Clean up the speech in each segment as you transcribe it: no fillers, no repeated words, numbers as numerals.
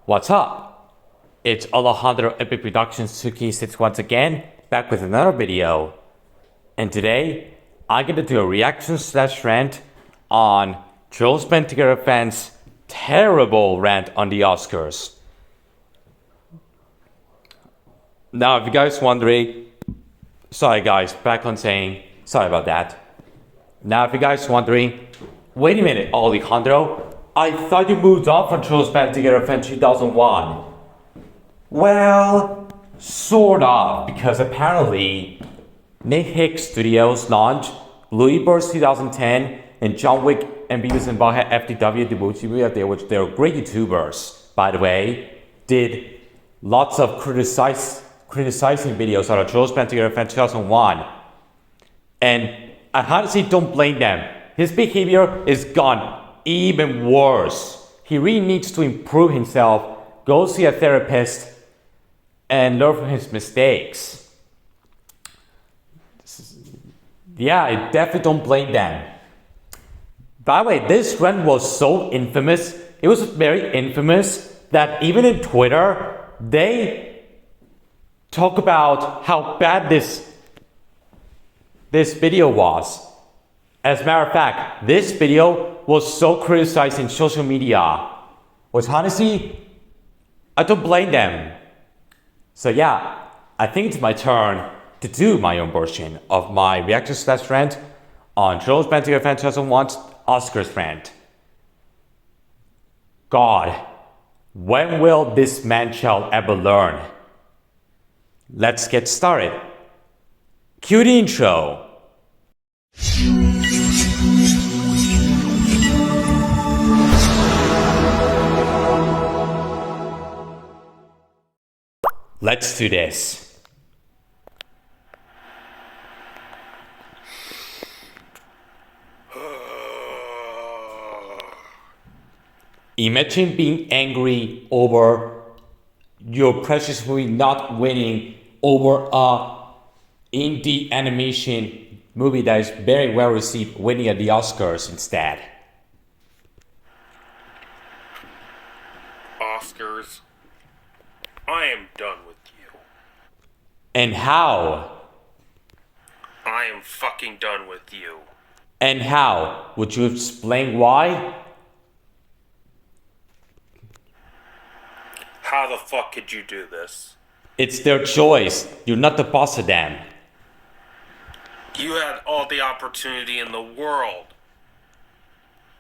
What's up? It's Alejandro Epic Productions 2K6 once again, back with another video. And today, I'm gonna do a reaction/rant on Jules TBTF2001's terrible rant on the Oscars. Now, if you guys wondering, sorry guys, back on saying, sorry about that. Now, if you guys wondering, wait a minute, Alejandro, I thought you moved on from Jules TBTF2001 2001. Well, sort of, because apparently Nick Hicks Studios launched Louis Burst 2010 and John Wick and Beavis and Butthead FTW, the movie out there, which they're great YouTubers, by the way, did lots of criticizing videos out of Jules TBTF2001 2001. And I honestly don't blame them. His behavior is gone even worse. He really needs to improve himself, go see a therapist, and learn from his mistakes. Yeah, I definitely don't blame them. By the way, this rant was so infamous, it was very infamous, that even in Twitter, they talk about how bad this video was. As a matter of fact, this video was so criticized in social media, which honestly, I don't blame them. So yeah, I think it's my turn to do my own version of my reaction/rant on Jules TBTF2001's 2001's Oscars rant. God, when will this man-child ever learn? Let's get started. Cue the intro. Let's do this. Imagine being angry over your precious movie not winning over a indie animation movie that is very well received, winning at the Oscars instead. Oscars, I am done with you. And how? I am fucking done with you. And how? Would you explain why? How the fuck could you do this? It's their choice. You're not the boss of them. You had all the opportunity in the world.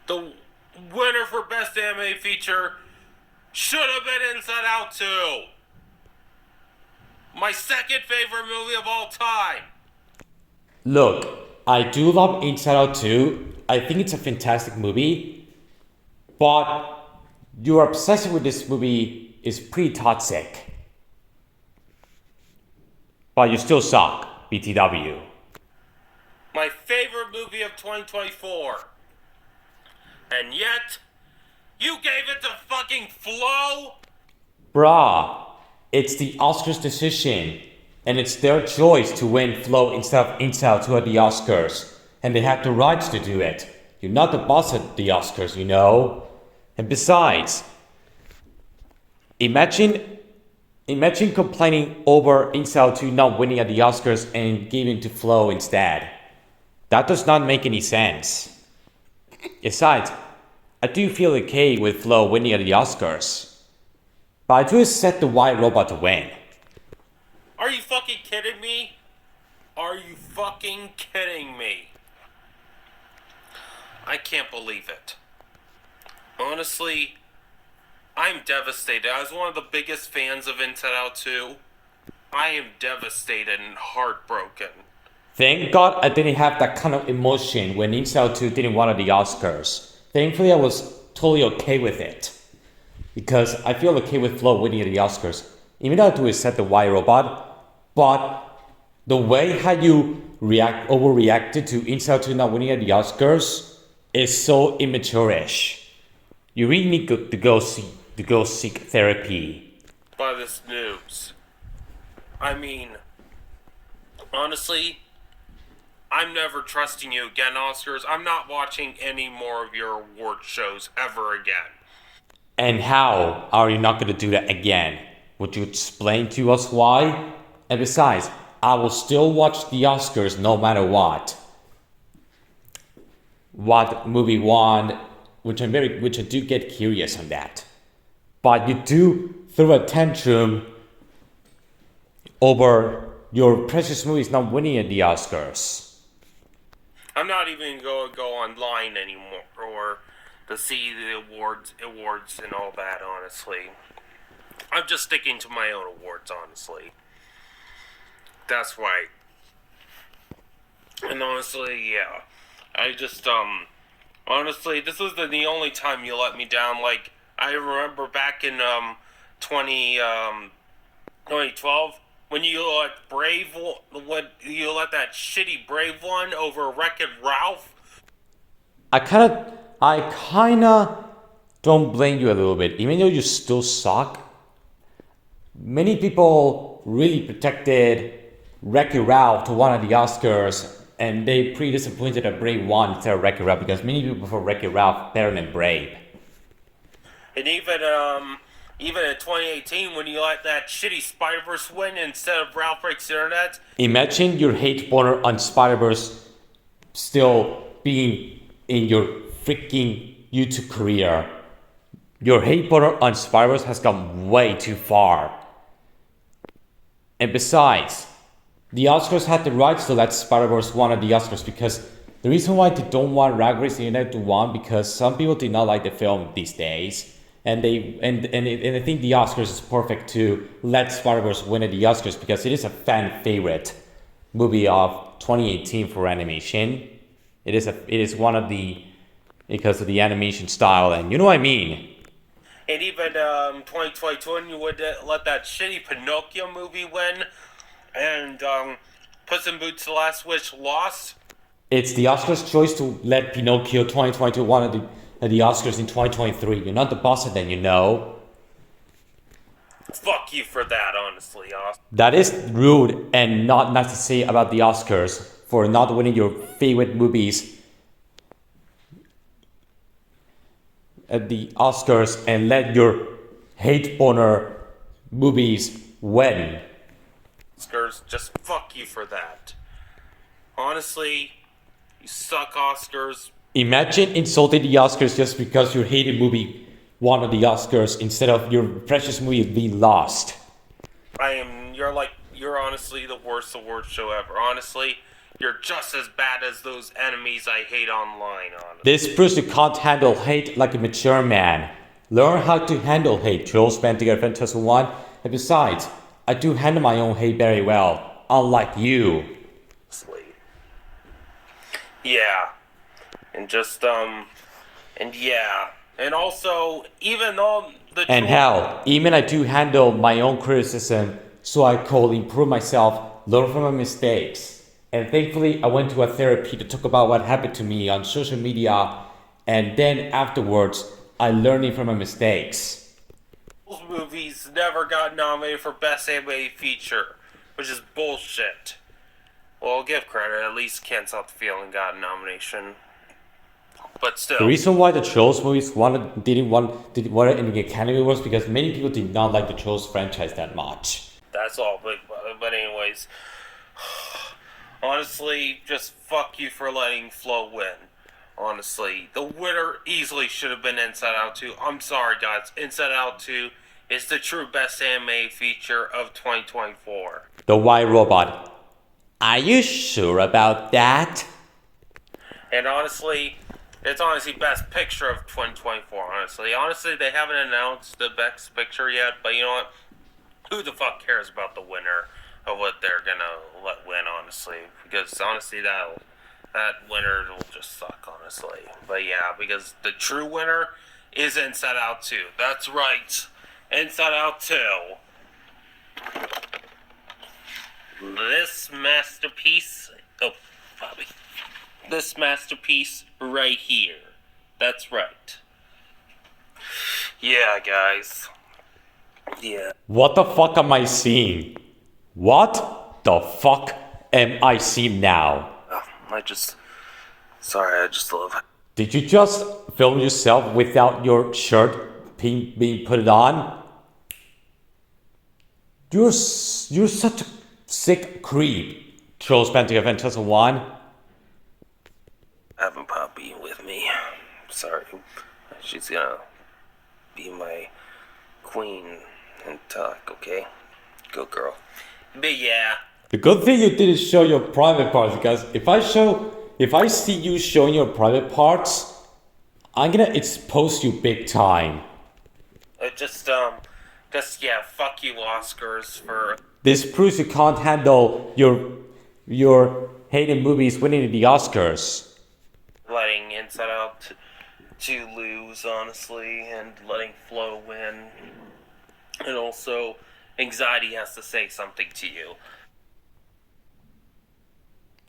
The winner for Best Anime Feature should have been Inside Out 2. My second favorite movie of all time. Look, I do love Inside Out 2. I think it's a fantastic movie. But your obsession with this movie is pretty toxic. But you still suck, BTW. My favorite movie of 2024. And yet, you gave it to fucking Flo? Bruh, it's the Oscars decision. And it's their choice to win Flow instead of Inside Out 2 at the Oscars. And they have the rights to do it. You're not the boss at the Oscars, you know? And besides, imagine complaining over Inside Out 2 not winning at the Oscars and giving to Flow instead. That does not make any sense. Besides, I do feel okay with Flo winning at the Oscars. But I do expect the white robot to win. Are you fucking kidding me? Are you fucking kidding me? I can't believe it. Honestly, I'm devastated. I was one of the biggest fans of Inside Out 2. I am devastated and heartbroken. Thank God I didn't have that kind of emotion when Inside Out 2 didn't win at the Oscars. Thankfully, I was totally okay with it. Because I feel okay with Flo winning at the Oscars. Even though I do accept the white robot, but the way how you overreacted to Inside Out 2 not winning at the Oscars is so immature-ish. You really need to go seek therapy. By the snubs. I mean, honestly, I'm never trusting you again, Oscars. I'm not watching any more of your award shows ever again. And how are you not going to do that again? Would you explain to us why? And besides, I will still watch the Oscars no matter what. What movie won, which I do get curious on that. But you do throw a tantrum over your precious movies not winning at the Oscars. I'm not even going to go online anymore or to see the awards and all that, honestly. I'm just sticking to my own awards, honestly. That's right. And honestly, yeah. I just, honestly, this was the only time you let me down. Like, I remember back in, 2012, when you let that shitty Brave one over Wreck-It Ralph. I kinda don't blame you a little bit, even though you still suck. Many people really protected Wreck-It Ralph to one of the Oscars, and they pretty disappointed that Brave won instead of Wreck-It Ralph because many people prefer Wreck-It Ralph better than Brave. And even in 2018, when you let that shitty Spider-Verse win instead of Ralph Breaks the Internet. Imagine your hate boner on Spider-Verse still being in your freaking YouTube career. Your hate boner on Spider-Verse has gone way too far. And besides, the Oscars had the rights to let Spider-Verse win at the Oscars because the reason why they don't want Ralph Breaks the Internet to win because some people did not like the film these days. And I think the Oscars is perfect to let Spider-Verse win at the Oscars because it is a fan favorite movie of 2018 for animation. It is one of the because of the animation style and you know what I mean. And even 2022, when you would let that shitty Pinocchio movie win, and Puss in Boots: The Last Wish lost. It's the Oscars' choice to let Pinocchio 2022 win at the Oscars in 2023. You're not the boss of them, you know. Fuck you for that, honestly, Austin. That is rude and not nice to say about the Oscars for not winning your favorite movies at the Oscars and let your hate boner movies win. Oscars, just fuck you for that. Honestly, you suck, Oscars. Imagine insulting the Oscars just because your hated movie won at the Oscars instead of your precious movie being lost. You're honestly the worst award show ever. Honestly, you're just as bad as those enemies I hate online, honestly. This proves you can't handle hate like a mature man. Learn how to handle hate. Trolls band together fantastic one. And besides, I do handle my own hate very well, unlike you. Yeah. And just, and yeah. And also, even though the And hell, even I do handle my own criticism so I could improve myself, learn from my mistakes. And thankfully, I went to a therapy to talk about what happened to me on social media. And then afterwards, I learned from my mistakes. Those movies never got nominated for Best Animated Feature, which is bullshit. Well, I'll give credit. At least Can't Stop the Feeling got a nomination. But still. The reason why the Trolls movies didn't want in the Academy Awards because many people did not like the Trolls franchise that much. That's all. But anyways, honestly, just fuck you for letting Flo win. Honestly, the winner easily should have been Inside Out 2. I'm sorry, guys. Inside Out 2 is the true best anime feature of 2024. The White Robot. Are you sure about that? And honestly, it's honestly best picture of 2024, honestly. They haven't announced the best picture yet, but you know what? Who the fuck cares about the winner of what they're gonna let win, honestly? Because honestly, that winner will just suck, honestly. But yeah, because the true winner is Inside Out 2. That's right. Inside Out 2. This masterpiece... Oh, Bobby. This masterpiece right here. That's right. Yeah, guys. Yeah. What the fuck am I seeing? What the fuck am I seeing now? I just love it. Did you just film yourself without your shirt being put on. You're such a sick creep, Trolls TBTF2001. Having Poppy with me. Sorry. She's gonna be my queen and talk, okay? Good girl. But yeah. The good thing you didn't show your private parts, because if I see you showing your private parts, I'm gonna expose you big time. Just yeah, fuck you, Oscars, for... This proves you can't handle your hated movies winning the Oscars. letting Inside Out to lose, honestly, and letting Flo win. And also, Anxiety has to say something to you.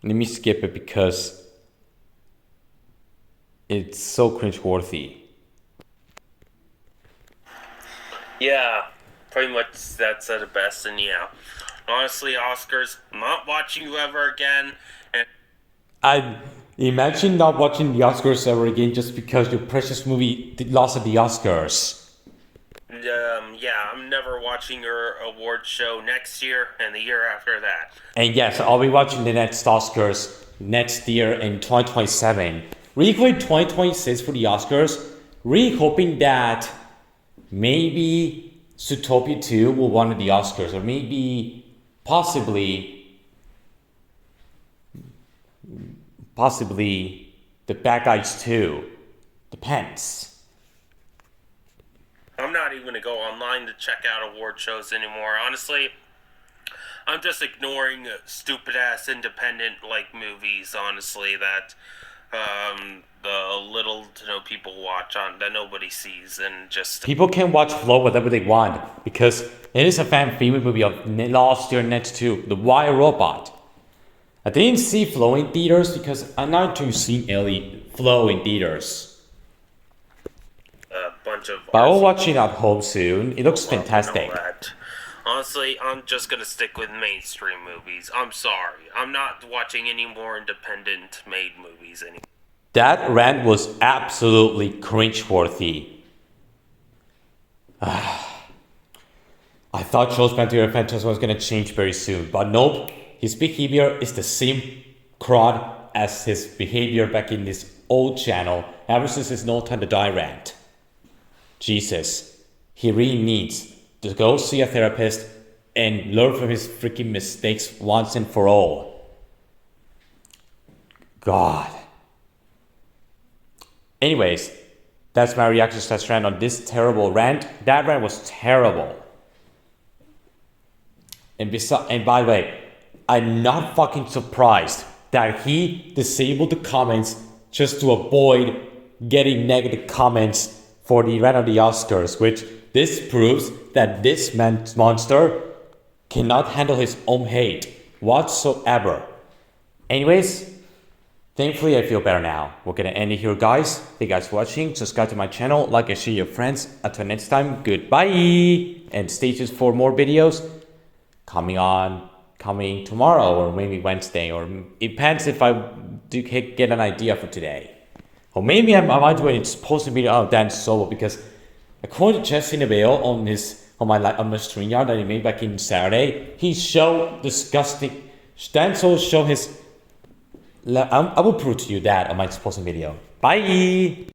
Let me skip it because it's so cringeworthy. Yeah, pretty much that said it best, and yeah. Honestly, Oscars, I'm not watching you ever again, and I imagine not watching the Oscars ever again just because your precious movie lost at the Oscars. yeah, I'm never watching your award show next year and the year after that. And yes, I'll be watching the next Oscars next year in 2027. Really quick, 2026 for the Oscars. Really hoping that maybe Zootopia 2 will win the Oscars, or maybe possibly The Bad Guys 2. Depends. I'm not even going to go online to check out award shows anymore. Honestly, I'm just ignoring stupid-ass independent, movies, honestly, that the little to no people watch on, that nobody sees, and just... People can watch Flow whatever they want because it is a fan favorite movie of last year next to The Wire Robot. I didn't see Flow in theaters because I'm not too seeing Flow in theaters. Bunch of... But I will watch it at home soon. It looks fantastic. Honestly, I'm just gonna stick with mainstream movies. I'm sorry. I'm not watching any more independent-made movies anymore. That rant was absolutely cringeworthy. I thought Joe's TBTF2001's was gonna change very soon, but nope. His behavior is the same crud as his behavior back in this old channel ever since his No Time to Die rant. Jesus, he really needs to go see a therapist and learn from his freaking mistakes once and for all. God. Anyways, that's my reaction to that rant on this terrible rant. That rant was terrible. And by the way, I'm not fucking surprised that he disabled the comments just to avoid getting negative comments for the rant of the Oscars, which this proves that this monster cannot handle his own hate whatsoever. Anyways, thankfully I feel better now. We're gonna end it here, guys. Thank you guys for watching. Subscribe to my channel, like and share your friends. Until next time, goodbye, and stay tuned for more videos coming tomorrow or maybe Wednesday, or it depends if I do get an idea for today. Or maybe I might do it supposed to be Dan Solo, because according to Jesse Neville on my StreamYard that he made back in Saturday, he showed disgusting. Dan Solo showed his. I will prove to you that on my supposed video. Bye.